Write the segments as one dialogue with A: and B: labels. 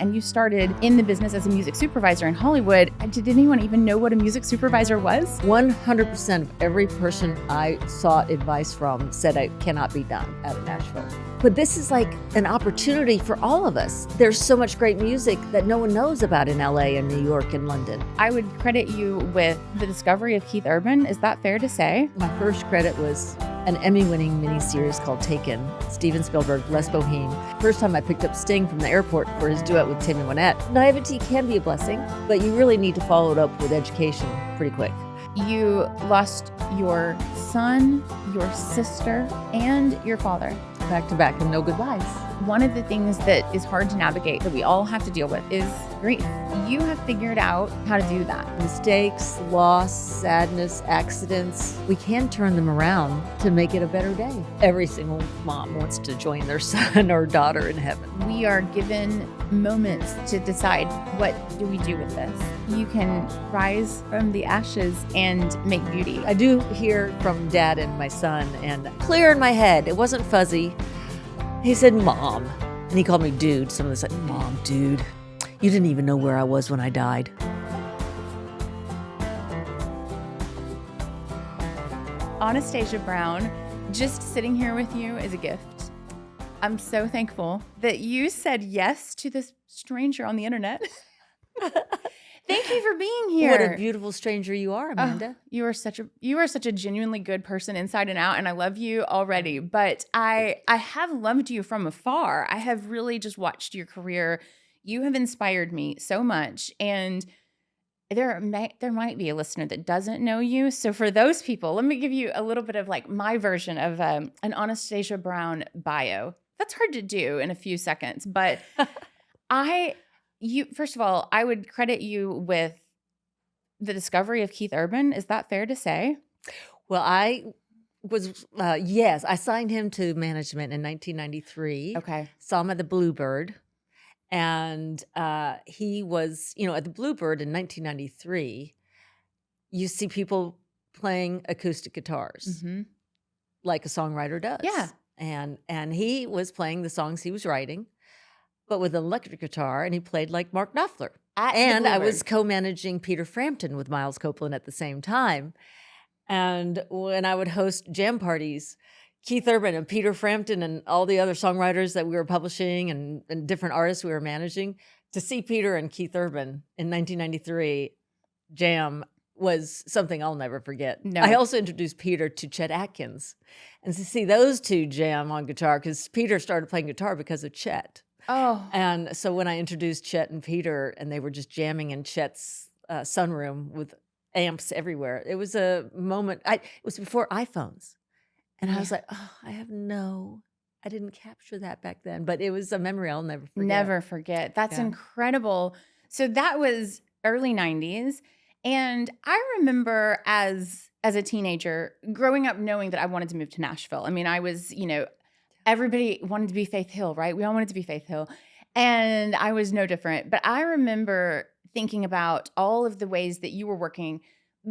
A: and you started in the business as a music supervisor in Hollywood. Did anyone even know what a music supervisor was?
B: 100% of every person I sought advice from said it cannot be done out of Nashville. But this is like an opportunity for all of us. There's so much great music that no one knows about in LA and New York and London.
A: I would credit you with the discovery of Keith Urban. Is that fair to say?
B: My first credit was an Emmy-winning miniseries called Taken, Steven Spielberg, Les Bohem. First time I picked up Sting from the airport for his duet with Tammy Wynette. Naivety can be a blessing, but you really need to follow it up with education pretty quick.
A: You lost your son, your sister, and your father.
B: Back to back and no goodbyes.
A: One of the things that is hard to navigate that we all have to deal with is grief. You have figured out how to do that.
B: Mistakes, loss, sadness, accidents, we can turn them around to make it a better day. Every single mom wants to join their son or daughter in heaven.
A: We are given moments to decide, what do we do with this? You can rise from the ashes and make beauty.
B: I do hear from Dad and my son, and clear in my head, it wasn't fuzzy. He said, Mom. And he called me dude. Some of us said, Mom, dude. You didn't even know where I was when I died.
A: Anastasia Brown, just sitting here with you is a gift. I'm so thankful that you said yes to this stranger on the internet. Thank you for being here.
B: What a beautiful stranger you are, Amanda.
A: You are such a genuinely good person inside and out, and I love you already. But I have loved you from afar. I have really just watched your career. You have inspired me so much, and there might be a listener that doesn't know you. So for those people, let me give you a little bit of like my version of an Anastasia Brown bio. That's hard to do in a few seconds, but first of all, I would credit you with the discovery of Keith Urban. Is that fair to say?
B: Well, I was, yes, I signed him to management in 1993.
A: Okay.
B: Saw him at the Bluebird. And he was, at the Bluebird in 1993, you see people playing acoustic guitars like a songwriter does.
A: Yeah.
B: And he was playing the songs he was writing, but with an electric guitar, and he played like Mark Knopfler. And I was co-managing Peter Frampton with Miles Copeland at the same time. And when I would host jam parties, Keith Urban and Peter Frampton and all the other songwriters that we were publishing and different artists we were managing, to see Peter and Keith Urban in 1993 jam was something I'll never forget.
A: No.
B: I also introduced Peter to Chet Atkins. And to see those two jam on guitar, because Peter started playing guitar because of Chet.
A: Oh.
B: And so when I introduced Chet and Peter, and they were just jamming in Chet's sunroom with amps everywhere, it was a moment. It was before iPhones. And I was like, I didn't capture that back then. But it was a memory I'll never forget.
A: Never forget. That's incredible. So that was early 90s. And I remember as a teenager growing up knowing that I wanted to move to Nashville. I mean, I was, everybody wanted to be Faith Hill, right? We all wanted to be Faith Hill. And I was no different. But I remember thinking about all of the ways that you were working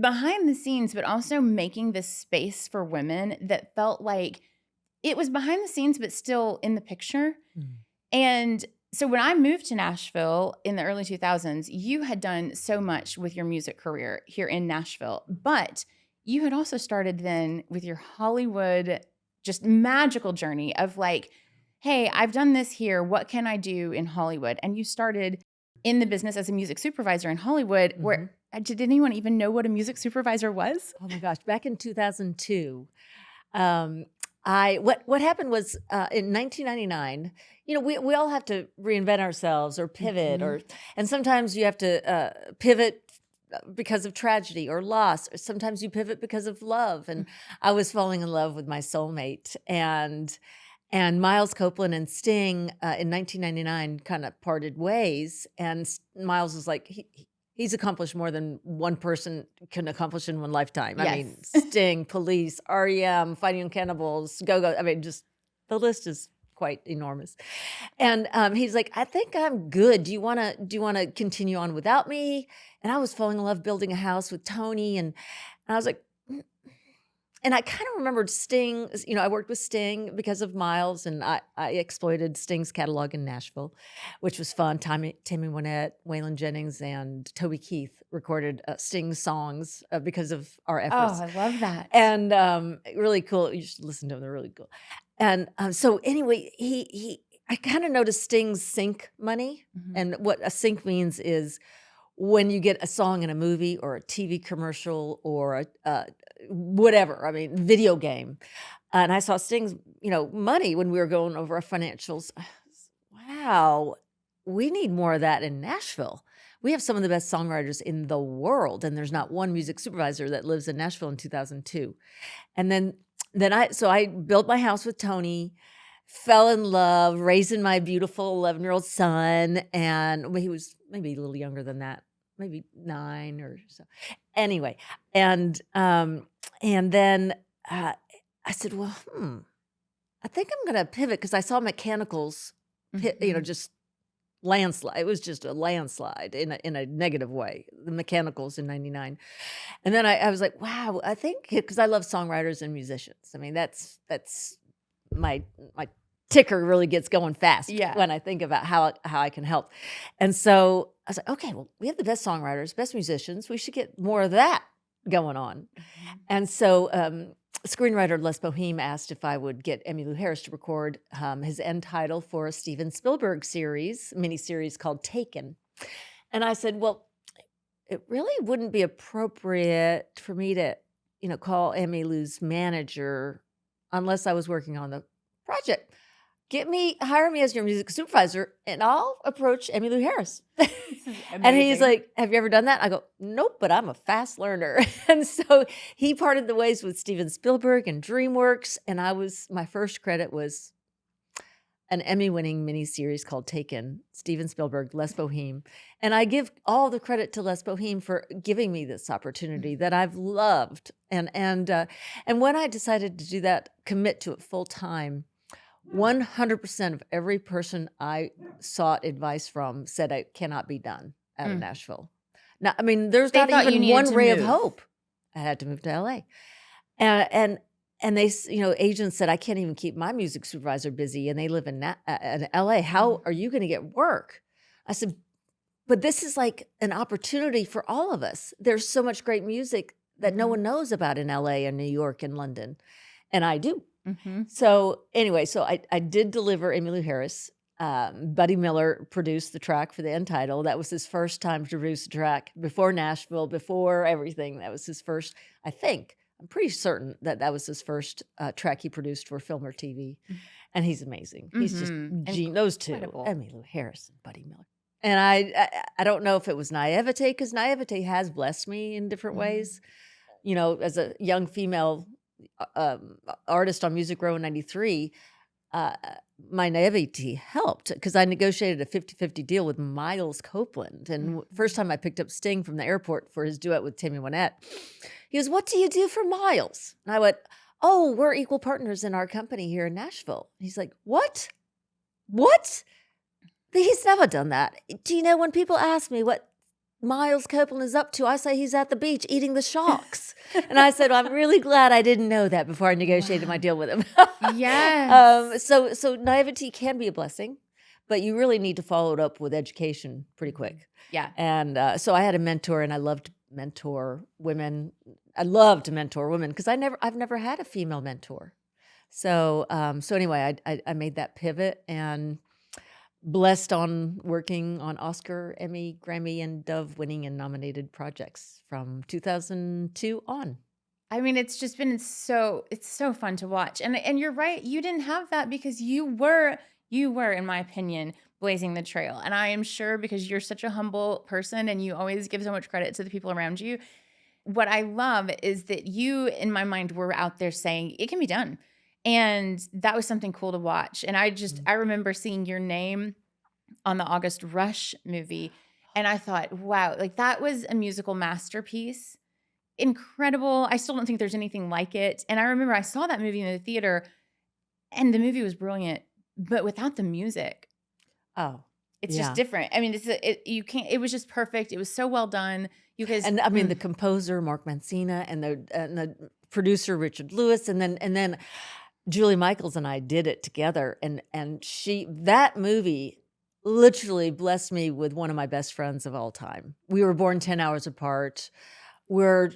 A: behind the scenes, but also making this space for women that felt like it was behind the scenes, but still in the picture. And so when I moved to Nashville in the early 2000s, you had done so much with your music career here in Nashville, but you had also started then with your Hollywood just magical journey of like, hey, I've done this here. What can I do in Hollywood? And you started in the business as a music supervisor in Hollywood, where did anyone even know what a music supervisor was?
B: Oh my gosh, back in 2002, what happened was in 1999, we all have to reinvent ourselves or pivot, and sometimes you have to pivot because of tragedy or loss, or sometimes you pivot because of love. And I was falling in love with my soulmate, and Miles Copeland and Sting in 1999 kind of parted ways, and Miles was like, he's accomplished more than one person can accomplish in one lifetime.
A: Yes.
B: I mean, Sting, Police, REM, Fighting on Cannibals, Go-Go. I mean, just the list is quite enormous. And he's like, I think I'm good. Do you want to continue on without me? And I was falling in love building a house with Tony, and I was like, I kind of remembered Sting. I worked with Sting because of Miles, and I exploited Sting's catalog in Nashville, which was fun. Tammy Wynette, Waylon Jennings, and Toby Keith recorded Sting songs because of our efforts.
A: Oh, I love that.
B: And really cool. You should listen to them; they're really cool. And so anyway, I kind of noticed Sting's sync money, and what a sync means is when you get a song in a movie or a TV commercial or a whatever, video game. And I saw Sting's, money when we were going over our financials. Wow, we need more of that in Nashville. We have some of the best songwriters in the world, and there's not one music supervisor that lives in Nashville in 2002. And then I built my house with Tony, fell in love, raising my beautiful 11-year-old son, and he was maybe a little younger than that, maybe 9 or so. Anyway, and then I said, well, I think I'm going to pivot because I saw Mechanicals, just landslide. It was just a landslide in a negative way. The Mechanicals in '99, and then I was like, wow, I think because I love songwriters and musicians. That's my ticker really gets going fast when I think about how I can help. And so I was like, okay, well, we have the best songwriters, best musicians. We should get more of that going on. And so screenwriter Les Bohem asked if I would get Emmylou Harris to record his end title for a Steven Spielberg miniseries called Taken. And I said, well, it really wouldn't be appropriate for me to, call Emmylou's manager unless I was working on the project. Hire me as your music supervisor, and I'll approach Emmylou Harris. And he's like, have you ever done that? I go, nope, but I'm a fast learner. And so he parted the ways with Steven Spielberg and DreamWorks, and my first credit was an Emmy-winning miniseries called Taken, Steven Spielberg, Les Bohem. And I give all the credit to Les Bohem for giving me this opportunity that I've loved. And when I decided to do that, commit to it full time, 100% of every person I sought advice from said it cannot be done out of Nashville. Now, there's
A: They
B: not
A: thought you
B: even
A: needed
B: one
A: to
B: ray of
A: move.
B: hope. I had to move to LA. And they, agents said, I can't even keep my music supervisor busy, and they live in LA. How are you going to get work? I said, but this is like an opportunity for all of us. There's so much great music that no one knows about in LA and New York and London. And I do. So anyway, I did deliver Emmylou Harris. Buddy Miller produced the track for the end title. That was his first time to produce a track before Nashville, before everything. That was his first, I think. I'm pretty certain that was his first track he produced for film or TV. And he's amazing. He's just those two, Emmylou Harris and Buddy Miller. And I don't know if it was naivete, because naivete has blessed me in different ways. As a young female artist on Music Row in '93, my naivety helped because I negotiated a 50-50 deal with Miles Copeland. And first time I picked up Sting from the airport for his duet with Tammy Wynette, he goes, what do you do for Miles? And I went, oh, we're equal partners in our company here in Nashville. He's like, what? He's never done that. Do you know when people ask me what Miles Copeland is up to, I say he's at the beach eating the sharks. And I said, well, I'm really glad I didn't know that before I negotiated my deal with him.
A: Yes.
B: So naivety can be a blessing, but you really need to follow it up with education pretty quick.
A: Yeah.
B: And so I had a mentor, and I loved to mentor women. I love to mentor women because I've never had a female mentor. So anyway, I made that pivot, and blessed on working on Oscar, Emmy, Grammy, and Dove winning and nominated projects from 2002 on.
A: It's just been it's so fun to watch. And you're right, you didn't have that because you were, in my opinion, blazing the trail. And I am sure because you're such a humble person and you always give so much credit to the people around you. What I love is that you, in my mind, were out there saying it can be done. And that was something cool to watch. And I remember seeing your name on the August Rush movie. And I thought, wow, that was a musical masterpiece. Incredible. I still don't think there's anything like it. And I remember I saw that movie in the theater, and the movie was brilliant, but without the music.
B: Oh,
A: it's just different. It was just perfect. It was so well done. You guys,
B: and the composer Mark Mancina and the producer Richard Lewis, and then Julie Michaels and I did it together, and that movie literally blessed me with one of my best friends of all time. We were born 10 hours apart. We're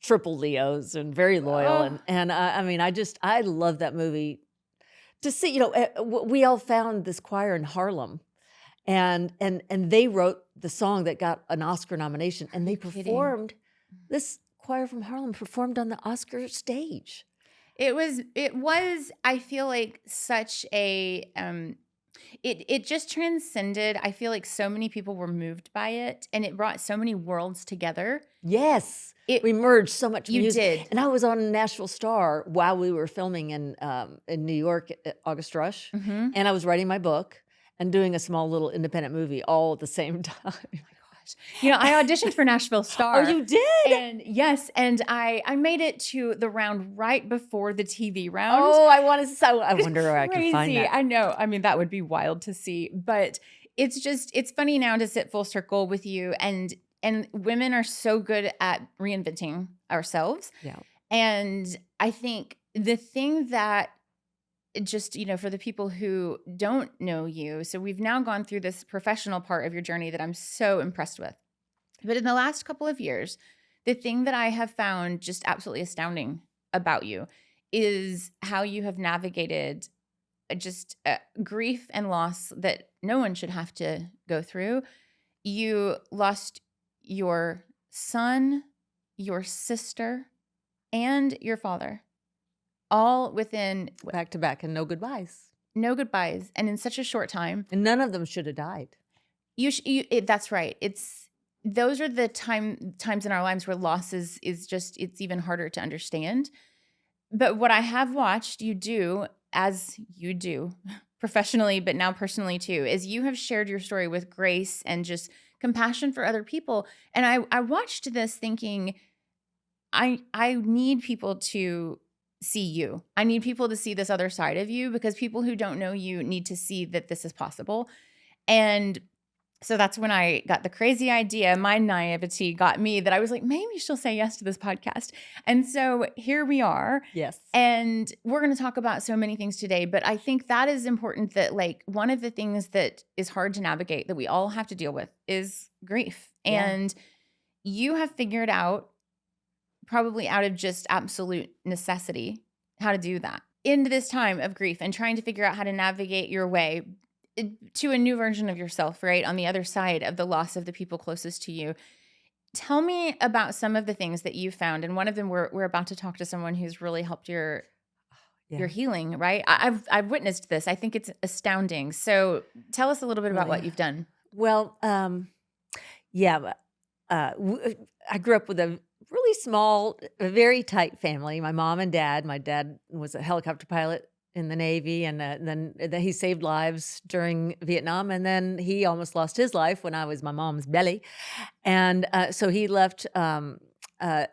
B: triple Leos and very loyal,
A: Oh,
B: and I mean, I love that movie. To see, we all found this choir in Harlem, and they wrote the song that got an Oscar nomination, and they
A: kidding?
B: performed. This choir from Harlem performed on the Oscar stage.
A: It was, I feel like such a, it just transcended. I feel like so many people were moved by it, and it brought so many worlds together.
B: Yes,
A: It,
B: we merged so much
A: you
B: music,
A: did.
B: and I was on Nashville Star while we were filming in New York at August Rush,
A: Mm-hmm.
B: and I was writing my book and doing a small little independent movie all at the same time.
A: I auditioned for Nashville Star.
B: Oh, you did?
A: And yes, and I made it to the round right before the TV round.
B: Oh, I wonder where I could
A: Crazy.
B: find that.
A: I know. I mean, that would be wild to see, but it's funny now to sit full circle with you, and women are so good at reinventing ourselves.
B: Yeah.
A: And I think the thing that just, for the people who don't know you, so we've now gone through this professional part of your journey that I'm so impressed with. But in the last couple of years, the thing that I have found just absolutely astounding about you is how you have navigated just grief and loss that no one should have to go through. You lost your son, your sister, and your father, all within
B: Back to back, and no goodbyes.
A: no goodbyes, and in such a short time.
B: And none of them should have died.
A: That's right. Those are the times in our lives where loss is just, it's even harder to understand. But what I have watched you do, as you do professionally, but now personally too, is you have shared your story with grace and just compassion for other people. And I watched this thinking, I need people to see you. I need people to see this other side of you, because people who don't know you need to see that this is possible. And so that's when I got the crazy idea. My naivety got me that I was like, maybe she'll say yes to this podcast. And so here we are.
B: Yes.
A: And we're going to talk about so many things today. But I think that is important, that like one of the things that is hard to navigate, that we all have to deal with, is grief.
B: Yeah.
A: And you have figured out, probably out of just absolute necessity, how to do that in this time of grief, and trying to figure out how to navigate your way to a new version of yourself, right? On the other side of the loss of the people closest to you. Tell me about some of the things that you found. And one of them, we're about to talk to someone who's really helped your healing, right? I've witnessed this. I think it's astounding. So tell us a little bit about what you've done.
B: Well, I grew up with a really small, very tight family. My mom and dad. My dad was a helicopter pilot in the Navy, and then he saved lives during Vietnam, and then he almost lost his life when I was my mom's belly, and so he left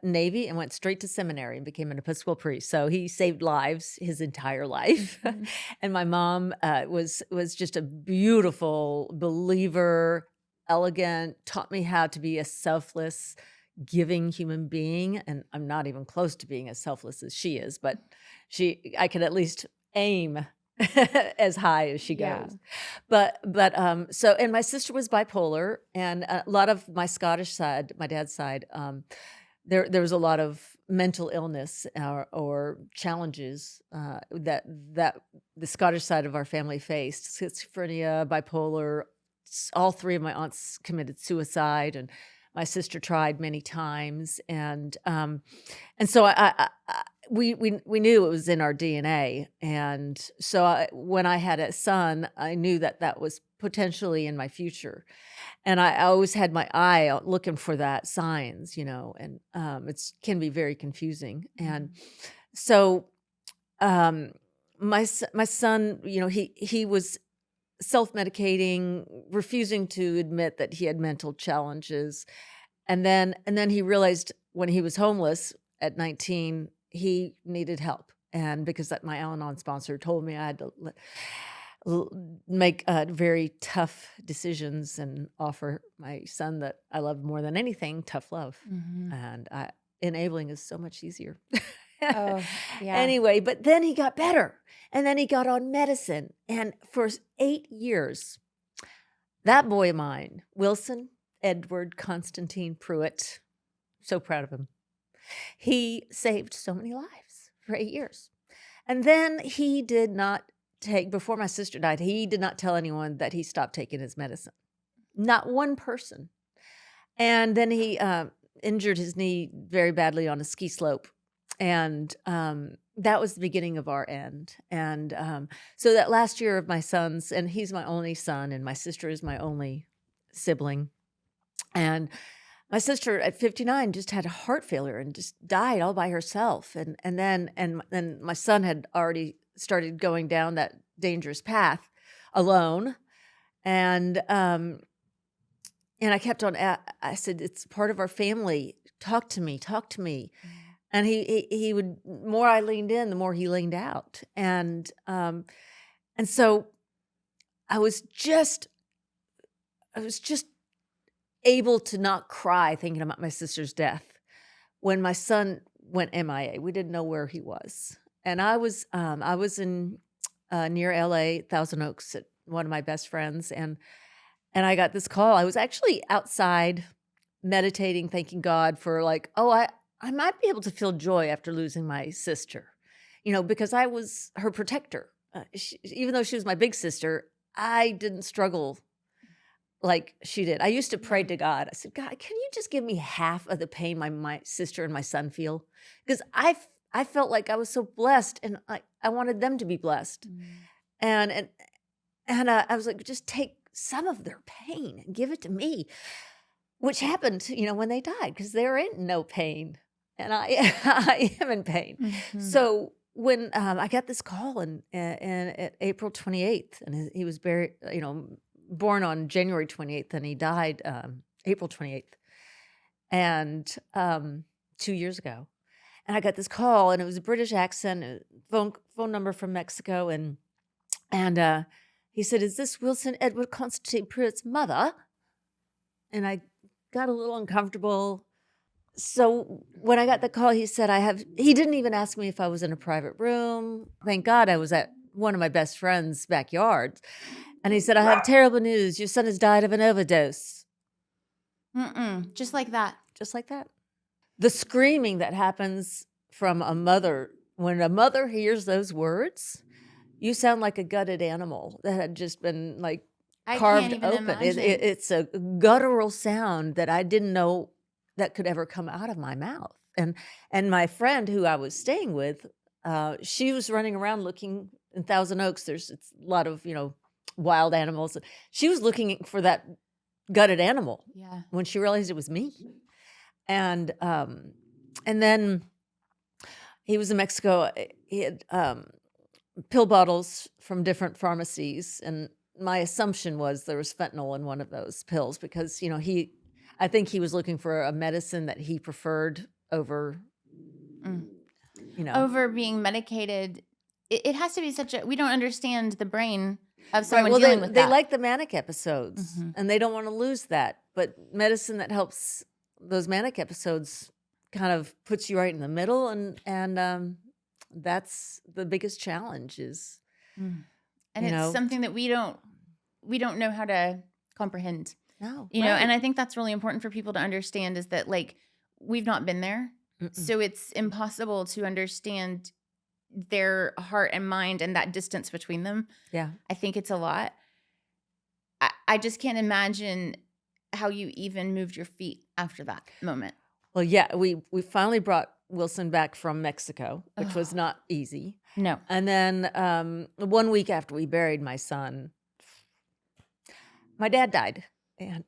B: Navy and went straight to seminary and became an Episcopal priest. So he saved lives his entire life.
A: Mm-hmm.
B: And my mom was just a beautiful believer, elegant, taught me how to be a selfless, giving human being. And I'm not even close to being as selfless as she is, but I could at least aim as high as she goes. But and my sister was bipolar, and a lot of my Scottish side, my dad's side, there was a lot of mental illness or challenges that the Scottish side of our family faced: schizophrenia, bipolar. All three of my aunts committed suicide, and my sister tried many times, and so we knew it was in our DNA, and so when I had a son, I knew that was potentially in my future, and I always had my eye out looking for that signs, and it can be very confusing, and so my son, he was self-medicating, refusing to admit that he had mental challenges, and then he realized when he was homeless at 19, he needed help, and because my Al-Anon sponsor told me I had to make very tough decisions and offer my son that I loved more than anything, tough love.
A: Mm-hmm.
B: And enabling is so much easier.
A: Oh, yeah.
B: Anyway, but then he got better. And then he got on medicine. And for 8 years, that boy of mine, Wilson Edward Constantine Pruitt, so proud of him. He saved so many lives for 8 years. And then he did not before my sister died, he did not tell anyone that he stopped taking his medicine. Not one person. And then he injured his knee very badly on a ski slope. And that was the beginning of our end. And so that last year of my son's, and he's my only son, and my sister is my only sibling. And my sister at 59 just had a heart failure and just died all by herself. And then my son had already started going down that dangerous path alone. And I kept on, I said, it's part of our family. Talk to me. And he would, the more I leaned in, the more he leaned out. And so I was just able to not cry thinking about my sister's death when my son went MIA. We didn't know where he was. And I was in near LA, Thousand Oaks, at one of my best friends. And I got this call. I was actually outside meditating, thanking God for I might be able to feel joy after losing my sister, because I was her protector. Even though she was my big sister, I didn't struggle like she did. I used to pray to God. I said, God, can you just give me half of the pain my sister and my son feel? Because I felt like I was so blessed, and I wanted them to be blessed. And I was like, just take some of their pain and give it to me, which happened, when they died, because there ain't no pain. And I am in pain.
A: Mhm.
B: So when I got this call and at April 28th, and he was buried, born on January 28th, and he died April 28th, and 2 years ago. And I got this call, and it was a British accent, a phone number from Mexico, and he said, "Is this Wilson Edward Constantine Pruitt's mother?" And I got a little uncomfortable. So when I got the call, he said, he didn't even ask me if I was in a private room. Thank God I was at one of my best friend's backyard. And he said, "I have terrible news. Your son has died of an overdose."
A: Just like that.
B: Just like that. The screaming that happens from a mother, when a mother hears those words, you sound like a gutted animal that had just been
A: I
B: carved
A: can't even
B: open.
A: imagine.
B: It's a guttural sound that I didn't know that could ever come out of my mouth. And my friend who I was staying with, she was running around looking in Thousand Oaks. There's a lot of wild animals. She was looking for that gutted animal.
A: Yeah.
B: When she realized it was me. And then he was in Mexico. He had pill bottles from different pharmacies, and my assumption was there was fentanyl in one of those pills because I think he was looking for a medicine that he preferred over
A: Over being medicated. It has to be we don't understand the brain of
B: Right.
A: someone
B: Well,
A: dealing with
B: they
A: that.
B: like the manic episodes,
A: Mhm.
B: and they don't want to lose that. But medicine that helps those manic episodes kind of puts you right in the middle, and that's the biggest challenge is,
A: And
B: you
A: it's
B: know,
A: something that we don't know how to comprehend.
B: no,
A: And
B: right.
A: I think that's really important for people to understand is that we've not been there.
B: Mm-mm.
A: So it's impossible to understand their heart and mind and that distance between them.
B: Yeah.
A: I think it's a lot. I just can't imagine how you even moved your feet after that moment.
B: Well, yeah, we finally brought Wilson back from Mexico, which was
A: Oh.
B: not easy.
A: No.
B: And then 1 week after we buried my son, my dad died, and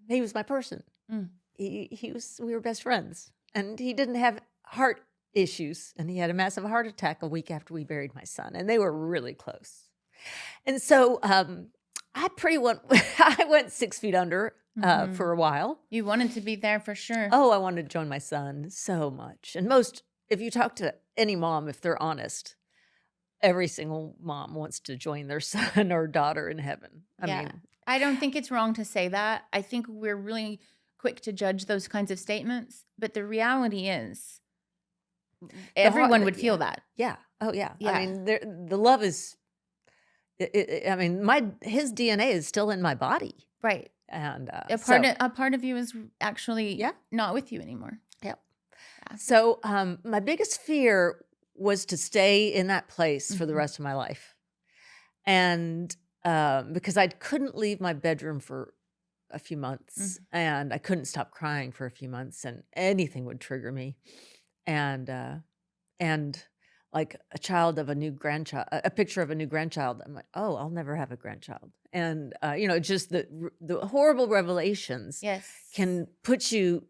B: he was my person.
A: Mm.
B: We were best friends, and he didn't have heart issues, and he had a massive heart attack a week after we buried my son, and they were really close. And so I went 6 feet under
A: Mhm.
B: for a while.
A: You wanted to be there for sure.
B: Oh, I wanted to join my son so much. And if you talk to any mom, if they're honest, every single mom wants to join their son or daughter in heaven. I
A: Yeah.
B: mean,
A: I don't think it's wrong to say that. I think we're really quick to judge those kinds of statements, but the reality is
B: The heart,
A: everyone would
B: yeah,
A: feel that.
B: yeah, oh yeah. I
A: Yeah.
B: mean, the love is. I mean, his DNA is still in my body,
A: Right.
B: and
A: A part of you is actually
B: yeah,
A: not with you anymore.
B: yeah.
A: Yeah.
B: So my biggest fear was to stay in that place for the
A: Mhm.
B: rest of my life, and because I couldn't leave my bedroom for a few months,
A: Mhm.
B: and I couldn't stop crying for a few months, and anything would trigger me, and and like a child of a new grandchild, a picture of a new grandchild. I'm like, oh, I'll never have a grandchild, and just the horrible revelations
A: Yes.
B: can put you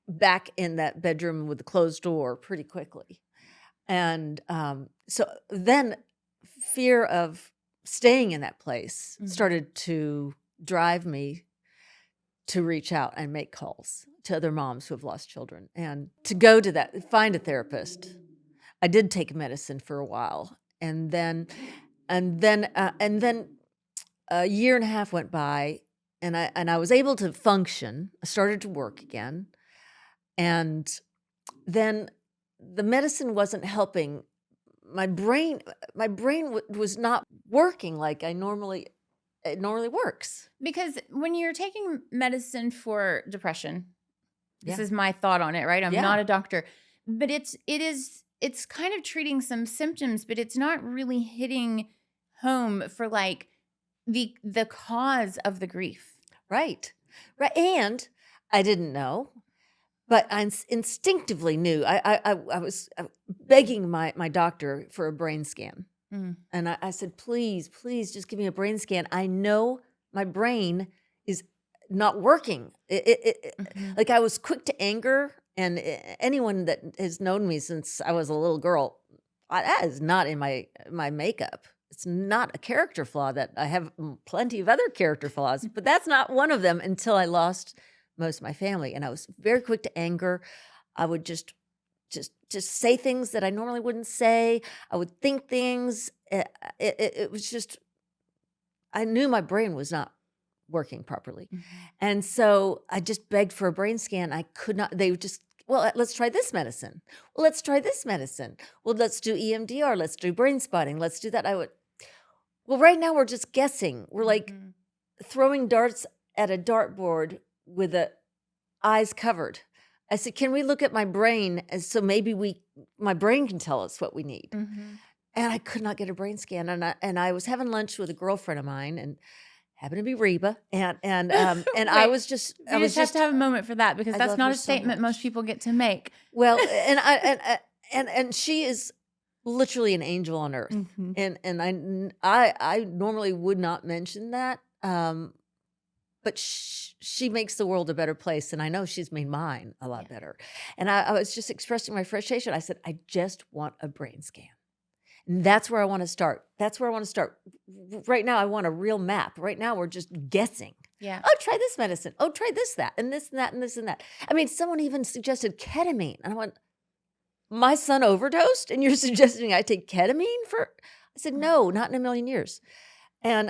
B: back in that bedroom with the closed door pretty quickly. And so then fear of staying in that place
A: Mhm.
B: started to drive me to reach out and make calls to other moms who have lost children and to go to that, find a therapist. I did take medicine for a while, and then a year and a half went by, and I was able to function. I started to work again, and then the medicine wasn't helping. My brain was not working like it normally works.
A: Because when you're taking medicine for depression, this
B: Yeah,
A: is my thought on it, right? I'm
B: yeah,
A: not a doctor, but it's kind of treating some symptoms, but it's not really hitting home for like the cause of the grief.
B: right, right. And I didn't know, but I instinctively knew. I was begging my doctor for a brain scan.
A: Mm.
B: And I said, please, please just give me a brain scan. I know my brain is not working.
A: Mhm.
B: Like I was quick to anger. And anyone that has known me since I was a little girl, that is not in my makeup. It's not a character flaw. That I have plenty of other character flaws, but that's not one of them until I lost most of my family. And I was very quick to anger. I would just say things that I normally wouldn't say. I would think things. It was just, I knew my brain was not working properly.
A: Mhm.
B: And so I just begged for a brain scan. I could not, they would just, well, let's try this medicine. Well, let's try this medicine. Well, let's do EMDR. Let's do brain spotting. Let's do that. Well, right now we're just guessing. We're like
A: Mhm.
B: throwing darts at a dartboard with the eyes covered. I said, can we look at my brain so maybe my brain can tell us what we need?
A: Mhm.
B: And I could not get a brain scan. And I was having lunch with a girlfriend of mine, and happened to be Reba. And I
A: Wait,
B: was just,
A: we just have to have a moment for that because
B: I
A: that's
B: love
A: not
B: her
A: a
B: so
A: statement most
B: much.
A: people get to make.
B: Well, and she is literally an angel on earth.
A: Mhm.
B: And I normally would not mention that. But she makes the world a better place, and I know she's made mine a lot
A: Yeah.
B: better. And I was just expressing my frustration. I said, I just want a brain scan. And that's where I want to start. That's where I want to start. Right now, I want a real map. Right now, we're just guessing.
A: Yeah.
B: Oh, try this medicine. Oh, try this, that, and this, and that, and this, and that. I mean, someone even suggested ketamine. And I went, my son overdosed, and you're suggesting I take ketamine for? I said, no, not in a million years. And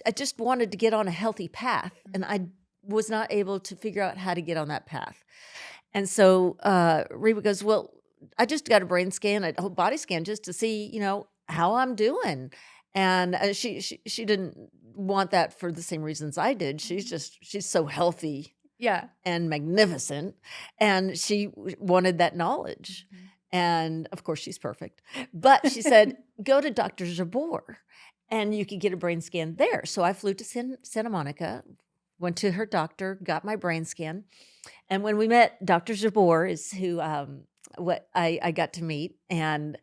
B: I just wanted to get on a healthy path, and I was not able to figure out how to get on that path. And so Reba goes, well, I just got a brain scan, a whole body scan, just to see, how I'm doing. And she didn't want that for the same reasons I did. She's so healthy
A: Yeah.
B: and magnificent, and she wanted that knowledge.
A: Mhm.
B: And of course, she's perfect. But she said, go to Dr. Jabour, and you could get a brain scan there. So I flew to Santa Monica, went to her doctor, got my brain scan. And when we met, Dr. Jabour is who what I got to meet, and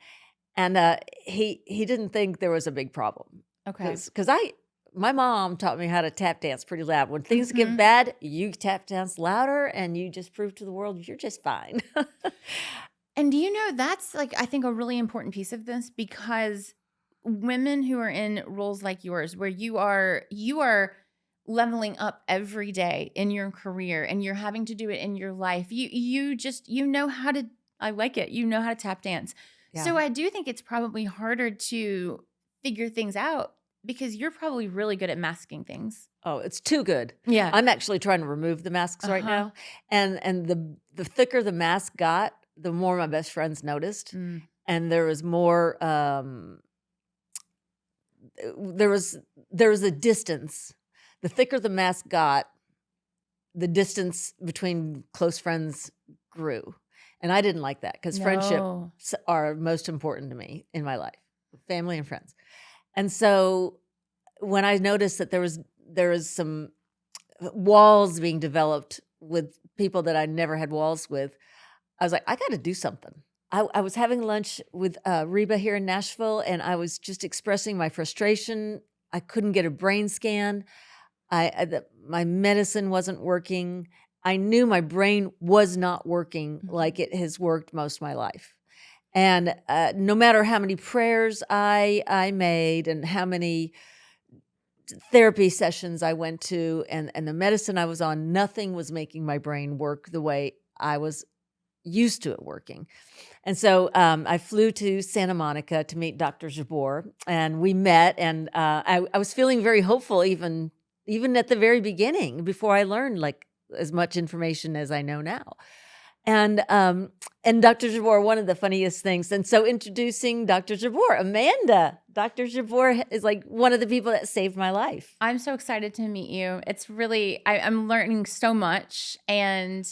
B: he didn't think there was a big problem,
A: Okay.
B: because my mom taught me how to tap dance pretty loud. When things get
A: Mhm.
B: bad, you tap dance louder, and you just prove to the world you're just fine.
A: And do you know that's like I think a really important piece of this because women who are in roles like yours where you are leveling up every day in your career and you're having to do it in your life. You know how to I like it. You know how to tap dance.
B: Yeah.
A: So I do think it's probably harder to figure things out because you're probably really good at masking things.
B: Oh, it's too good.
A: Yeah.
B: I'm actually trying to remove the masks right now. And the thicker the mask got, the more my best friends noticed. And there was more there was a distance. The thicker the mask got, the distance between close friends grew. And I didn't like that because friendships are most important to me in my life, family and friends. And so when I noticed that there was some walls being developed with people that I never had walls with, I was like, I got to do something. I was having lunch with Reba here in Nashville, and I was just expressing my frustration. I couldn't get a brain scan. My medicine wasn't working. I knew my brain was not working like it has worked most of my life. And no matter how many prayers I made and how many therapy sessions I went to and the medicine I was on, nothing was making my brain work the way I was used to it working. And so I flew to Santa Monica to meet Dr. Jabour, and we met, and I was feeling very hopeful even at the very beginning, before I learned like as much information as I know now. And Dr. Jabour, one of the funniest things. And so introducing Dr. Jabour, Amanda. Dr. Jabour is like one of the people that saved my life.
A: I'm so excited to meet you. It's really, I'm learning so much, and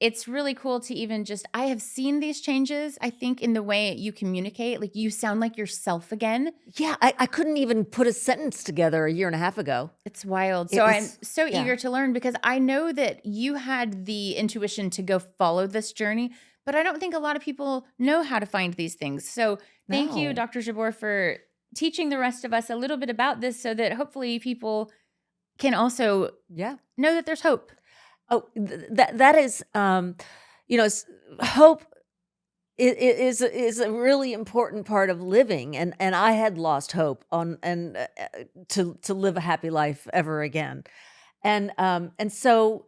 A: it's really cool to even just, I have seen these changes, I think, in the way you communicate. Like, you sound like yourself again.
B: Yeah, I couldn't even put a sentence together a year and a half ago.
A: It's wild. So I'm so eager to learn, because I know that you had the intuition to go follow this journey, but I don't think a lot of people know how to find these things. So thank you, Dr. Jabour, for teaching the rest of us a little bit about this, so that hopefully people can also know that there's hope.
B: Oh, that is, hope is a really important part of living, and I had lost hope to live a happy life ever again, and so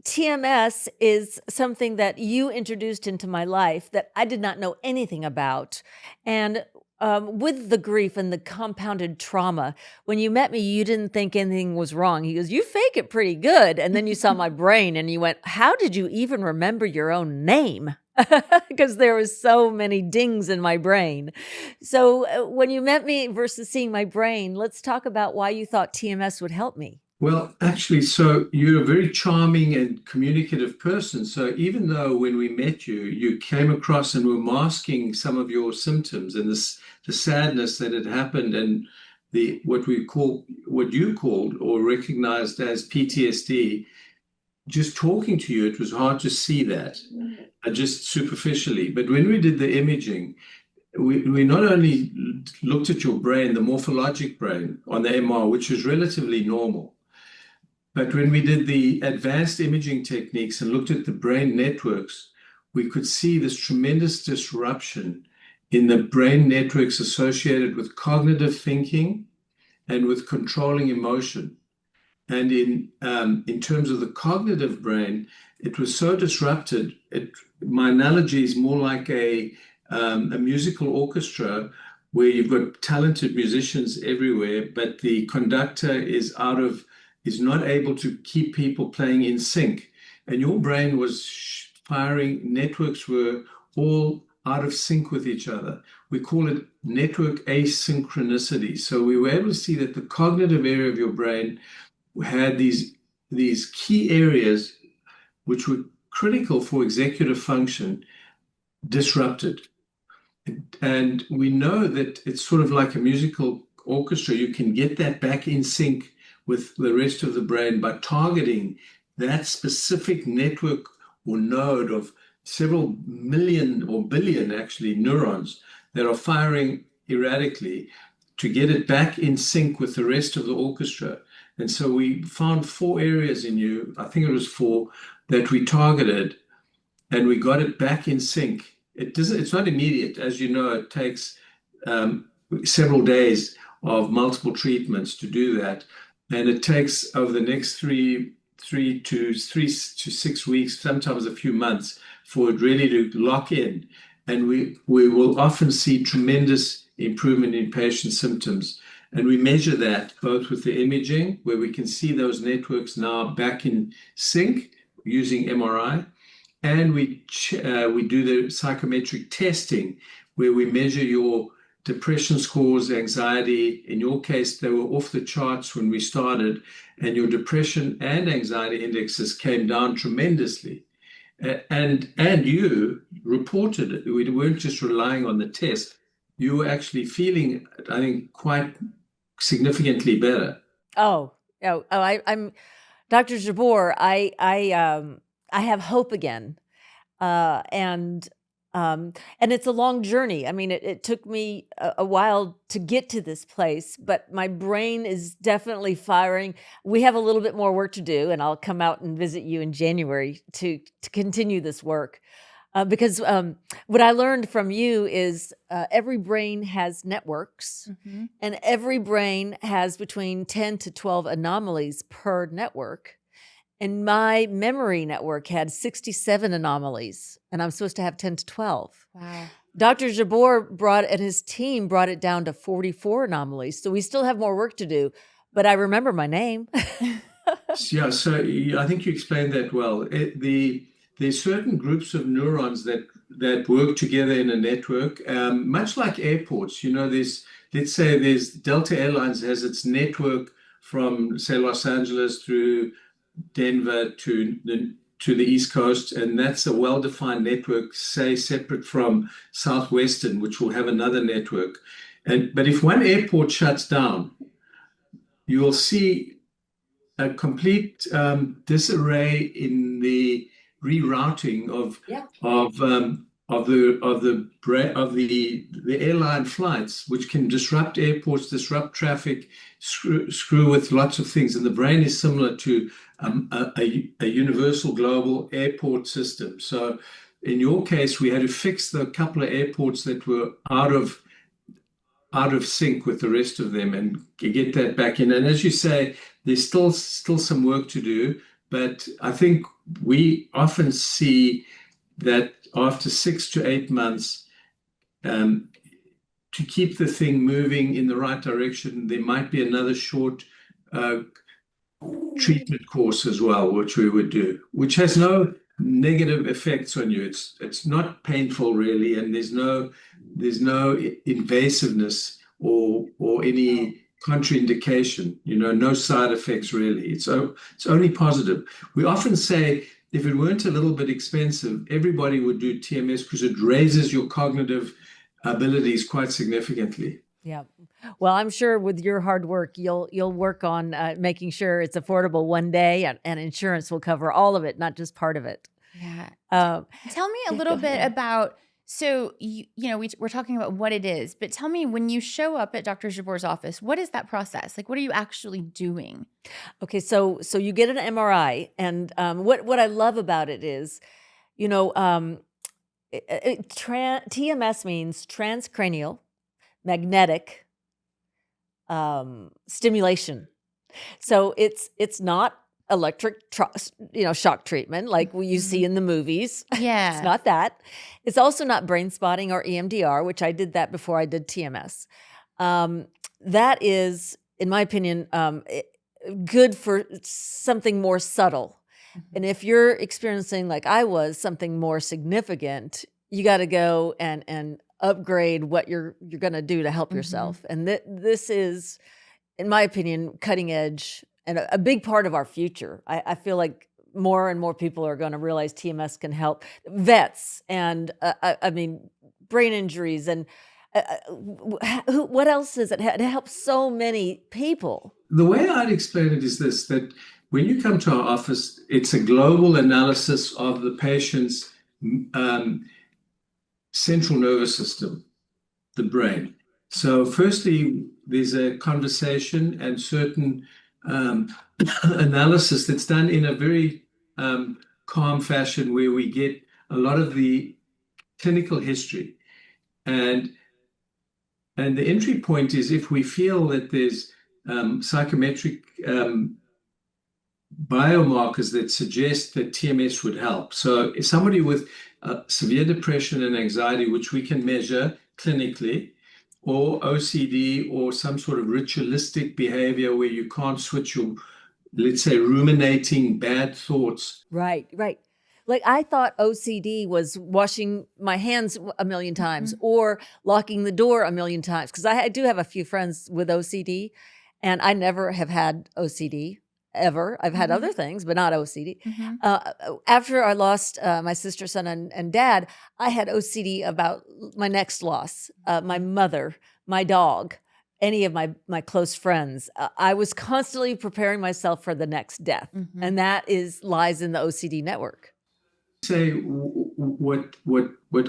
B: TMS is something that you introduced into my life that I did not know anything about, and with the grief and the compounded trauma, when you met me, you didn't think anything was wrong. He goes, "You fake it pretty good." And then you saw my brain and you went, "How did you even remember your own name?" Because there was so many dings in my brain. So when you met me versus seeing my brain, let's talk about why you thought TMS would help me.
C: Well, actually, so you're a very charming and communicative person. So even though when we met you, you came across and were masking some of your symptoms and the sadness that had happened, and what you called or recognized as PTSD, just talking to you, it was hard to see that, just superficially. But when we did the imaging, we not only looked at your brain, the morphologic brain on the MR, which is relatively normal, but when we did the advanced imaging techniques and looked at the brain networks, we could see this tremendous disruption in the brain networks associated with cognitive thinking and with controlling emotion. And in terms of the cognitive brain, it was so disrupted. My analogy is more like a musical orchestra, where you've got talented musicians everywhere, but the conductor is not able to keep people playing in sync. And your brain was firing, networks were all out of sync with each other. We call it network asynchronicity. So we were able to see that the cognitive area of your brain had these key areas which were critical for executive function disrupted. And we know that it's sort of like a musical orchestra. You can get that back in sync with the rest of the brain by targeting that specific network or node of several million or billion, actually, neurons that are firing erratically, to get it back in sync with the rest of the orchestra. And so we found 4 areas in you, I think it was 4, that we targeted, and we got it back in sync. It's not immediate. As you know, it takes several days of multiple treatments to do that. And it takes over the next 3 to 6 weeks, sometimes a few months, for it really to lock in. And we will often see tremendous improvement in patient symptoms. And we measure that both with the imaging, where we can see those networks now back in sync using MRI, and we do the psychometric testing, where we measure your depression scores, anxiety. In your case, they were off the charts when we started, and your depression and anxiety indexes came down tremendously. And you reported it. We weren't just relying on the test. You were actually feeling, I think, quite significantly better.
B: I'm Dr. Jabour. I have hope again, and it's a long journey. I mean, it took me a while to get to this place, but my brain is definitely firing. We have a little bit more work to do, and I'll come out and visit you in January to continue this work. Because what I learned from you is every brain has networks, and every brain has between 10 to 12 anomalies per network. And my memory network had 67 anomalies, and I'm supposed to have 10 to 12.
A: Wow.
B: Dr. Jabour and his team brought it down to 44 anomalies. So we still have more work to do, but I remember my name.
C: Yeah, so I think you explained that well. There's certain groups of neurons that work together in a network, much like airports. Let's say there's Delta Airlines has its network from, say, Los Angeles through Denver to the East Coast, and that's a well-defined network, say, separate from Southwestern, which will have another network. But if one airport shuts down, you will see a complete disarray in the rerouting of the airline flights, which can disrupt airports, disrupt traffic, screw with lots of things. And the brain is similar to a universal global airport system. So in your case, we had to fix the couple of airports that were out of sync with the rest of them and get that back in. And as you say, there's still some work to do, but I think we often see that after 6 to 8 months, to keep the thing moving in the right direction, there might be another short treatment course as well, which we would do, which has no negative effects on you. It's not painful really, and there's no invasiveness or any contraindication. No side effects really. It's only positive. We often say if it weren't a little bit expensive, everybody would do TMS because it raises your cognitive abilities quite significantly.
B: Yeah. Well, I'm sure with your hard work, you'll work on making sure it's affordable one day, and insurance will cover all of it, not just part of it.
A: Yeah. Tell me a little bit about, so we're talking about what it is, but tell me, when you show up at Dr. Jabour's office, what is that process? Like, what are you actually doing?
B: Okay, so you get an MRI, and what I love about it is, TMS means transcranial magnetic stimulation. So it's not electric shock treatment like you see in the movies.
A: Yeah.
B: It's not that. It's also not brain spotting or EMDR, which I did that before I did TMS. That is, in my opinion, good for something more subtle. And if you're experiencing, like I was, something more significant, you got to go and upgrade what you're going to do to help yourself. And this is, in my opinion, cutting edge and a big part of our future. I feel like more and more people are going to realize TMS can help vets and brain injuries and what else is it? It helps so many people.
C: The way I'd explain it is this, that when you come to our office, it's a global analysis of the patient's central nervous system, the brain. So firstly, there's a conversation and certain analysis that's done in a very calm fashion, where we get a lot of the clinical history. And the entry point is if we feel that there's psychometric biomarkers that suggest that TMS would help. So if somebody with severe depression and anxiety, which we can measure clinically, or OCD or some sort of ritualistic behavior where you can't switch your, let's say, ruminating bad thoughts.
B: Right, right. Like I thought OCD was washing my hands a million times or locking the door a million times. Because I do have a few friends with OCD, and I never have had OCD ever. I've had other things, but not OCD. After I lost my sister, son, and dad, I had OCD about my next loss, my mother, my dog, any of my close friends. I was constantly preparing myself for the next death. And that lies in the OCD network.
C: Say what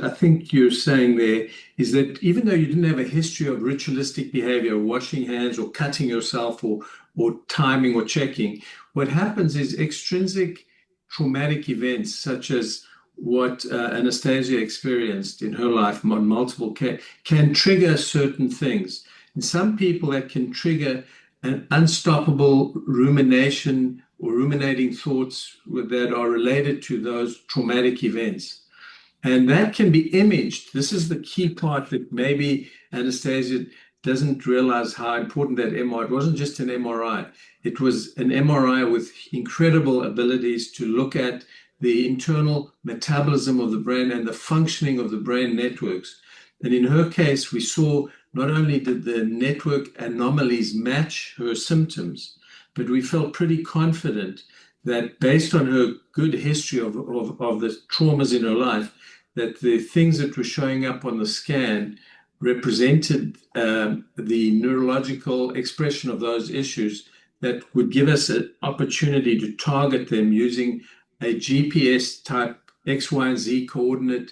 C: I think you're saying there is that even though you didn't have a history of ritualistic behavior, washing hands or cutting yourself or timing or checking, what happens is extrinsic traumatic events such as what Anastasia experienced in her life on multiple can trigger certain things. In some people, that can trigger an unstoppable rumination or ruminating thoughts that are related to those traumatic events. And that can be imaged. This is the key part that maybe Anastasia doesn't realize how important that MRI. It wasn't just an MRI. It was an MRI with incredible abilities to look at the internal metabolism of the brain and the functioning of the brain networks. And in her case, we saw not only did the network anomalies match her symptoms, but we felt pretty confident that based on her good history of the traumas in her life, that the things that were showing up on the scan represented the neurological expression of those issues that would give us an opportunity to target them using a GPS type X, Y, and Z coordinate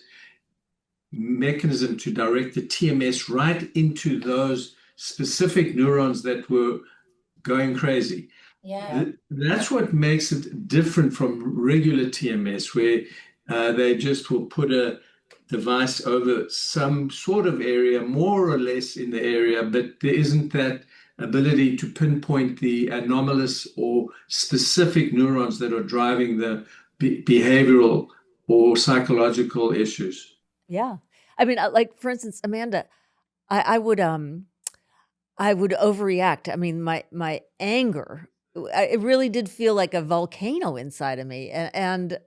C: mechanism to direct the TMS right into those specific neurons that were going crazy.
A: Yeah.
C: That's what makes it different from regular TMS, where they just will put a device over some sort of area, more or less in the area, but there isn't that ability to pinpoint the anomalous or specific neurons that are driving the behavioral or psychological issues.
B: Yeah. I mean, like for instance, Amanda, I would overreact. I mean, my anger, it really did feel like a volcano inside of me, and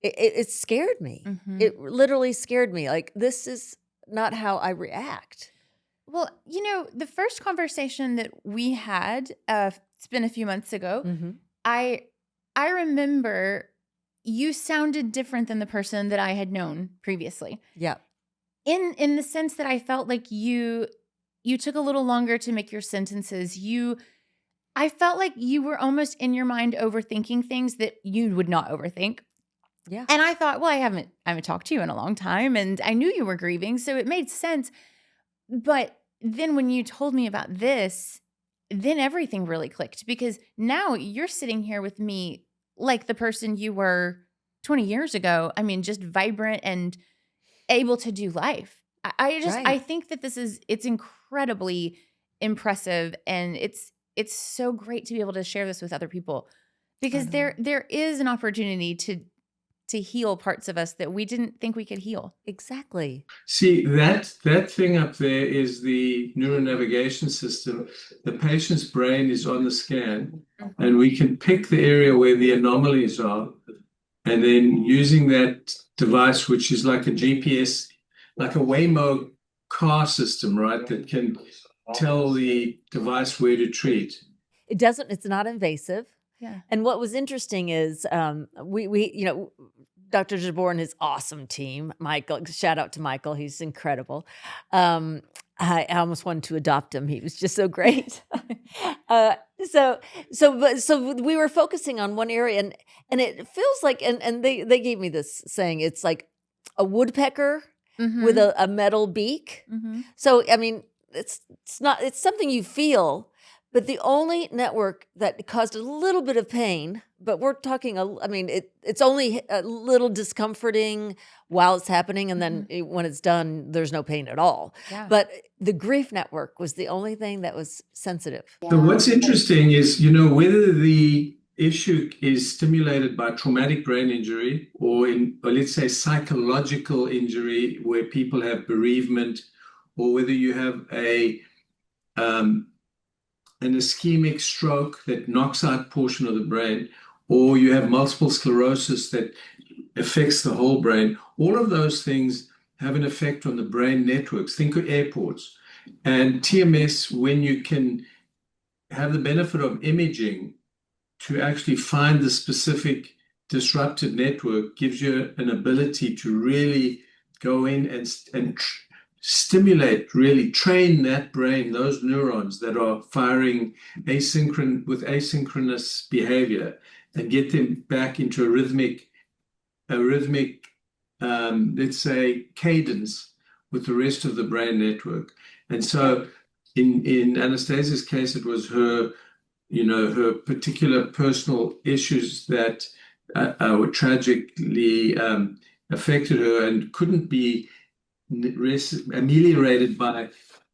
B: it scared me. It literally scared me. Like, this is not how I react.
A: Well, the first conversation that we had, it's been a few months ago, I remember you sounded different than the person that I had known previously.
B: Yeah.
A: In the sense that I felt like you took a little longer to make your sentences. I felt like you were almost in your mind overthinking things that you would not overthink.
B: Yeah.
A: And I thought, well, I haven't talked to you in a long time, and I knew you were grieving, so it made sense. But then when you told me about this, then everything really clicked, because now you're sitting here with me like the person you were 20 years ago. I mean, just vibrant and able to do life. I think that it's incredibly impressive, and it's so great to be able to share this with other people, because there is an opportunity to heal parts of us that we didn't think we could heal.
B: Exactly.
C: See, that thing up there is the neuronavigation system. The patient's brain is on the scan, and we can pick the area where the anomalies are, and then using that device, which is like a GPS, like a Waymo car system, right, that can tell the device where to treat.
B: It's not invasive.
A: Yeah.
B: And what was interesting is we Dr. Jabour and his awesome team, Michael, shout out to Michael, he's incredible. I almost wanted to adopt him. He was just so great. So we were focusing on one area, and it feels like, and they gave me this saying, it's like a woodpecker with a metal beak. So, I mean, it's something you feel, but the only network that caused a little bit of pain, but we're talking, it's only a little discomforting while it's happening. And then when it's done, there's no pain at all.
A: Yeah.
B: But the grief network was the only thing that was sensitive.
C: So what's interesting is, whether the issue is stimulated by traumatic brain injury or let's say psychological injury where people have bereavement or whether you have an ischemic stroke that knocks out portion of the brain, or you have multiple sclerosis that affects the whole brain, all of those things have an effect on the brain networks. Think of airports. And TMS, when you can have the benefit of imaging to actually find the specific disrupted network, gives you an ability to really go in and stimulate, really train that brain, those neurons that are firing with asynchronous behavior, and get them back into a rhythmic, let's say, cadence with the rest of the brain network. And so in Anastasia's case, it was her particular personal issues that were tragically affected her and couldn't be ameliorated by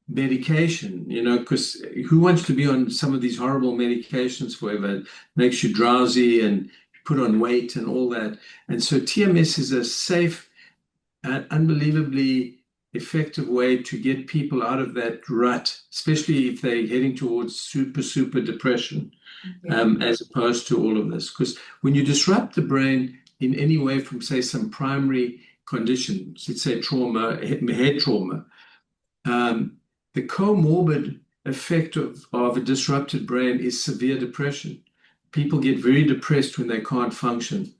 C: medication, because who wants to be on some of these horrible medications forever? It makes you drowsy and put on weight and all that. And so TMS is a safe and unbelievably effective way to get people out of that rut, especially if they're heading towards super depression, as opposed to all of this. Because when you disrupt the brain in any way from, say, some primary conditions, let's say trauma, head trauma, the comorbid effect of a disrupted brain is severe depression. People get very depressed when they can't function.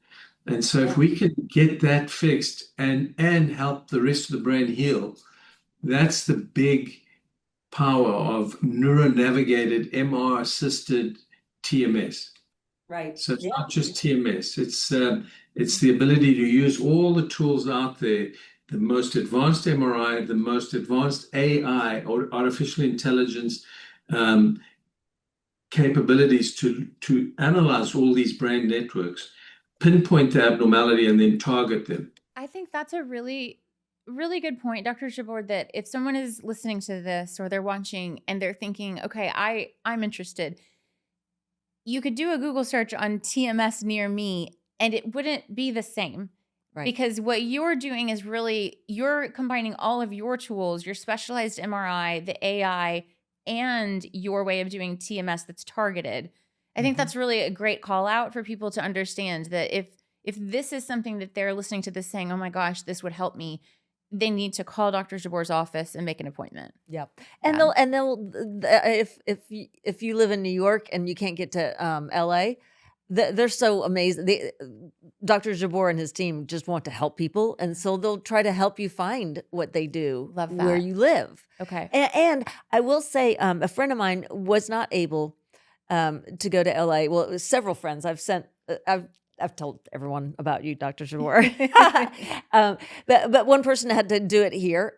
C: And so if we can get that fixed and help the rest of the brain heal, that's the big power of neuronavigated, MR-assisted TMS.
B: Right.
C: So it's not just TMS. It's the ability to use all the tools out there, the most advanced MRI, the most advanced AI or artificial intelligence capabilities to analyze all these brain networks, pinpoint the abnormality, and then target them.
A: I think that's a really, really good point, Dr. Jabour, that if someone is listening to this or they're watching and they're thinking, okay, I'm interested, you could do a Google search on TMS near me and it wouldn't be the same. Right. Because what you're doing is really, you're combining all of your tools, your specialized MRI, the AI, and your way of doing TMS that's targeted. I think that's really a great call out for people to understand that if this is something that they're listening to this saying, oh my gosh, this would help me, they need to call Dr. Jabour's office and make an appointment.
B: Yep. And they'll if you live in New York and you can't get to LA, they're so amazing. Dr. Jabour and his team just want to help people, and so they'll try to help you find what they do where you live.
A: Okay.
B: And I will say, a friend of mine was not able to go to LA. Well, it was several friends. I've told everyone about you, Dr. Jabour. But one person had to do it here,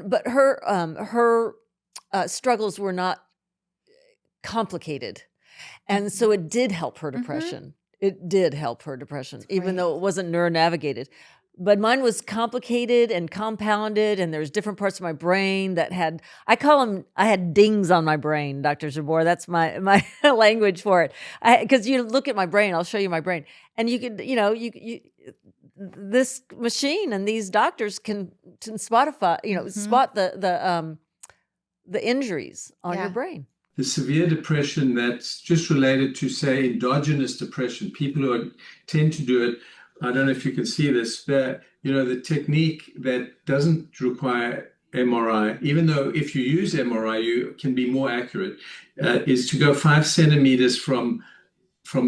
B: but her struggles were not complicated, and so it did help her depression. It did help her depression, even though it wasn't neuronavigated. But mine was complicated and compounded, and there's different parts of my brain that had, I had dings on my brain, Dr. Jabour. That's my language for it. Because you look at my brain, I'll show you my brain. And you could, this machine and these doctors can spot the injuries on your brain.
C: The severe depression that's just related to, say, endogenous depression, people who tend to do it, I don't know if you can see this, but the technique that doesn't require MRI, even though if you use MRI, you can be more accurate, is to go 5 centimeters from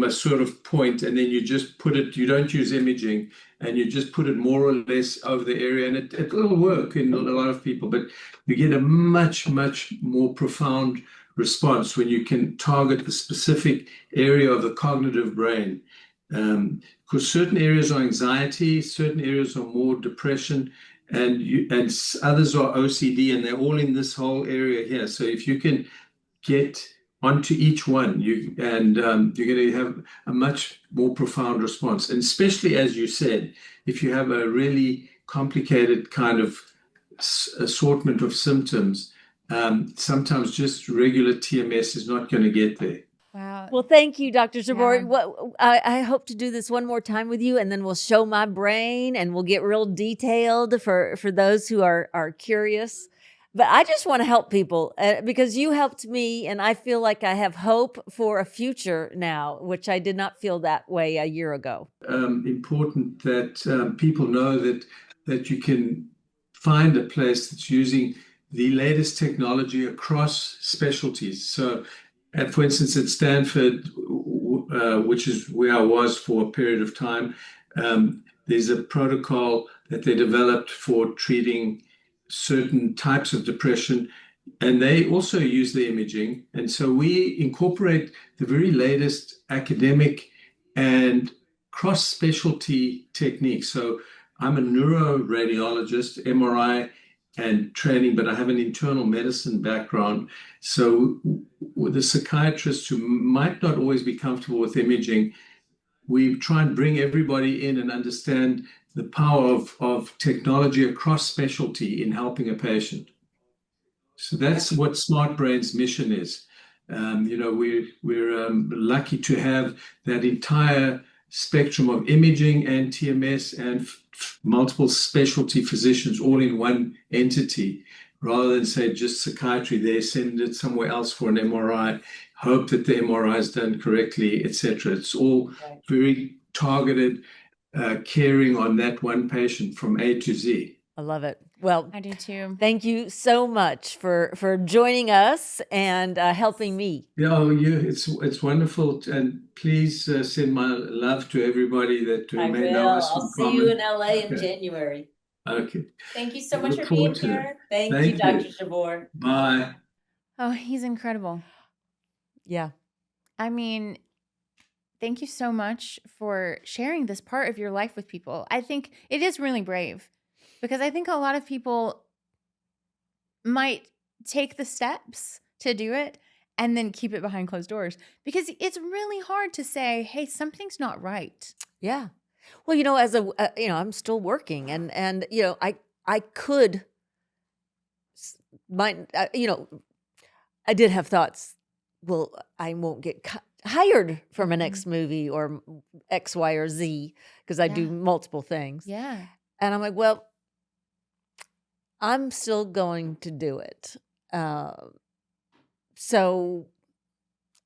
C: a sort of point, and then you just put it, you don't use imaging, and you just put it more or less over the area, and it will work in a lot of people, but you get a much, much more profound response when you can target the specific area of the cognitive brain. Because certain areas are anxiety, certain areas are more depression, and others are OCD, and they're all in this whole area here. So if you can get onto each one, you're going to have a much more profound response. And especially, as you said, if you have a really complicated kind of assortment of symptoms, sometimes just regular TMS is not going to get there.
A: Wow.
B: Well, thank you, Dr. Jabour. I hope to do this one more time with you, and then we'll show my brain, and we'll get real detailed for those who are curious. But I just want to help people because you helped me, and I feel like I have hope for a future now, which I did not feel that way a year ago.
C: Important that people know that you can find a place that's using the latest technology across specialties. So, for instance, at Stanford, which is where I was for a period of time, there's a protocol that they developed for treating certain types of depression, and they also use the imaging. And so we incorporate the very latest academic and cross-specialty techniques. So I'm a neuroradiologist, MRI and training, but I have an internal medicine background. So with the psychiatrists who might not always be comfortable with imaging, we try and bring everybody in and understand the power of technology across specialty in helping a patient. So that's what Smart Brain's mission is. We're lucky to have that entire spectrum of imaging and TMS and multiple specialty physicians all in one entity, rather than say just psychiatry there, send it somewhere else for an MRI, hope that the MRI is done correctly, etc. It's all very targeted, caring on that one patient from A to Z.
B: I love it. Well,
A: I do too.
B: Thank you so much for joining us and helping me.
C: It's wonderful, and please send my love to everybody that may know us.
D: I'll see you in LA in January.
C: Okay.
D: Thank you so much for being here. Thank you, Dr. Jabour.
C: Bye.
A: Oh, he's incredible.
B: Yeah.
A: I mean, thank you so much for sharing this part of your life with people. I think it is really brave, because I think a lot of people might take the steps to do it and then keep it behind closed doors, because it's really hard to say, hey, something's not right.
B: Yeah. Well, as I'm still working, and I could, I did have thoughts. Well, I won't get hired for my next movie or X, Y, or Z because I do multiple things.
A: Yeah.
B: And I'm like, well, I'm still going to do it. So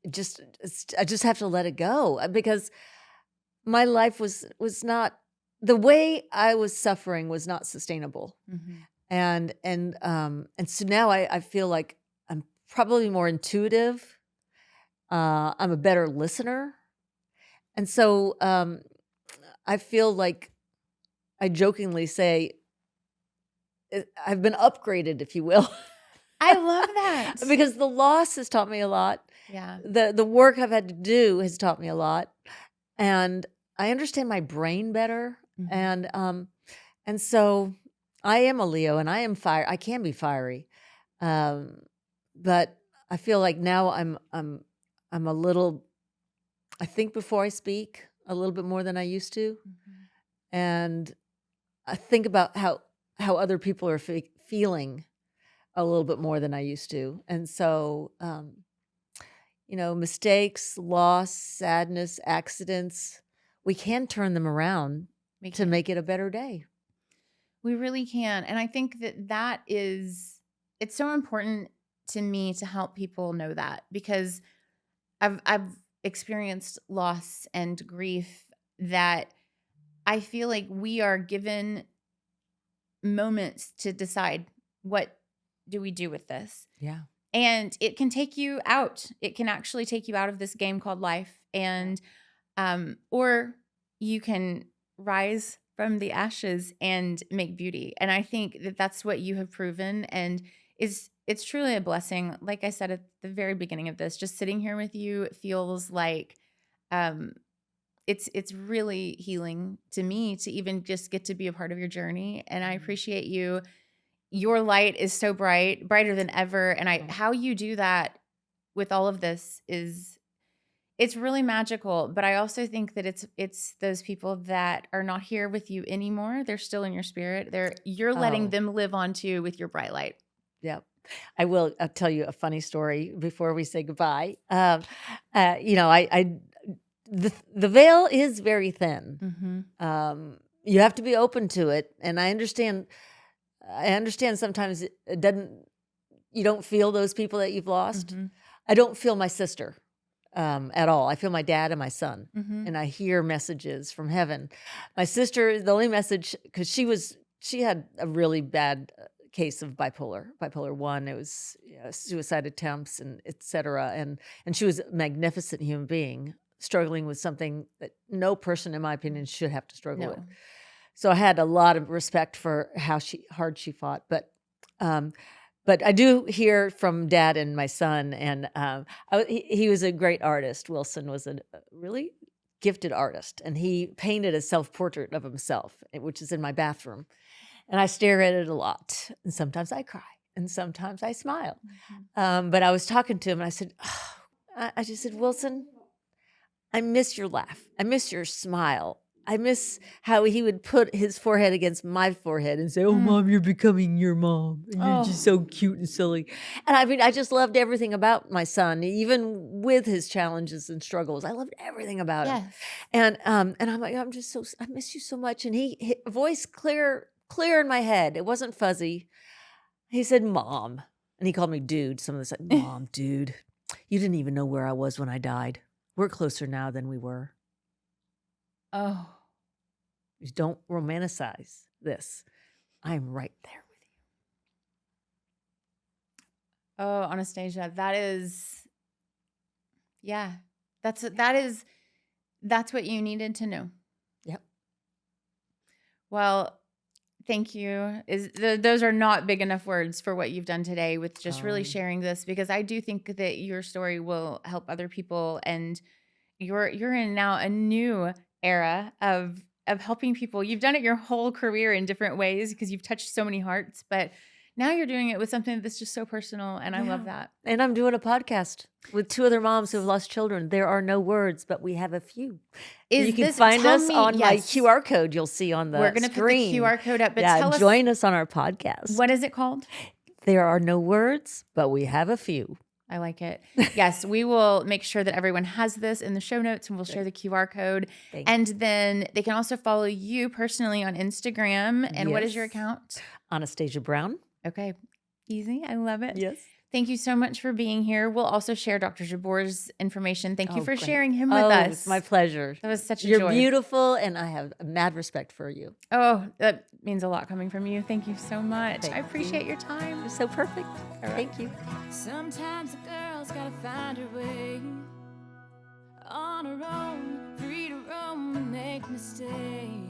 B: I just have to let it go, because my life was not, the way I was suffering was not sustainable.
A: Mm-hmm.
B: And so now I feel like I'm probably more intuitive. I'm a better listener. And so I feel like I jokingly say I've been upgraded, if you will.
A: I love that.
B: Because the loss has taught me a lot.
A: Yeah.
B: The work I've had to do has taught me a lot. And I understand my brain better.
A: Mm-hmm.
B: And so I am a Leo, and I am I can be fiery. But I feel like now I'm a little, I think before I speak a little bit more than I used to.
A: Mm-hmm.
B: And I think about how other people are feeling a little bit more than I used to. And so, mistakes, loss, sadness, accidents, we can turn them around to make it a better day.
A: We really can. And I think it's so important to me to help people know that, because I've experienced loss and grief that I feel like we are given moments to decide, what do we do with this?
B: Yeah.
A: And it can take you out. It can actually take you out of this game called life. And or you can rise from the ashes and make beauty. And I think that's what you have proven, and it's truly a blessing. Like I said at the very beginning of this, just sitting here with you feels like it's really healing to me to even just get to be a part of your journey. And I appreciate you. Your light is so bright, brighter than ever. And how you do that with all of this it's really magical. But I also think that it's those people that are not here with you anymore. They're still in your spirit. You're letting them live on too with your bright light.
B: Yep. I'll tell you a funny story before we say goodbye. The veil is very thin.
A: Mm-hmm.
B: You have to be open to it. And I understand sometimes it doesn't you don't feel those people that you've lost. I don't feel my sister at all. I feel my dad and my son, and I hear messages from heaven. My sister, the only message, because she had a really bad case of bipolar 1. It was suicide attempts and et cetera. And she was a magnificent human being struggling with something that no person, in my opinion, should have to struggle with. So I had a lot of respect for how hard she fought. But I do hear from Dad and my son, and he was a great artist. Wilson was a really gifted artist, and he painted a self-portrait of himself, which is in my bathroom. And I stare at it a lot. And sometimes I cry, and sometimes I smile. But I was talking to him, and I said, I just said, Wilson, I miss your laugh. I miss your smile. I miss how he would put his forehead against my forehead and say, oh, Mom, you're becoming your mom. And you're just so cute and silly. And I mean, I just loved everything about my son, even with his challenges and struggles. I loved everything about him. And I'm like, I miss you so much. And he voice clear in my head. It wasn't fuzzy. He said, Mom. And he called me dude. Some of us said, Mom, dude, you didn't even know where I was when I died. We're closer now than we were. Oh. Don't romanticize this. I'm right there with you.
A: Oh, Anastasia, that's what you needed to know.
B: Yep.
A: Well, thank you. Those are not big enough words for what you've done today with just really sharing this, because I do think that your story will help other people, and you're in now a new era of helping people. You've done it your whole career in different ways because you've touched so many hearts, but now you're doing it with something that's just so personal, and I love that.
B: And I'm doing a podcast with 2 other moms who have lost children. There are no words, but we have a few. You can find us on my QR code you'll see on the screen.
A: We're going to put the QR code up, but tell us.
B: Join us on our podcast.
A: What is it called?
B: There are no words, but we have a few.
A: I like it. Yes, we will make sure that everyone has this in the show notes, and we'll share the QR code. And then they can also follow you personally on Instagram. And what is your account?
B: Anastasia Brown.
A: Okay. Easy. I love it.
B: Yes.
A: Thank you so much for being here. We'll also share Dr. Jabour's information. Thank you for sharing him with us.
B: It's my pleasure.
A: That was such a
B: joy.
A: You're
B: beautiful, and I have mad respect for you.
A: Oh, that means a lot coming from you. Thank you so much. I appreciate your time.
B: You're so perfect.
A: Right.
B: Thank you.
E: Sometimes a girl's gotta find her way on her own, free to roam and make mistakes.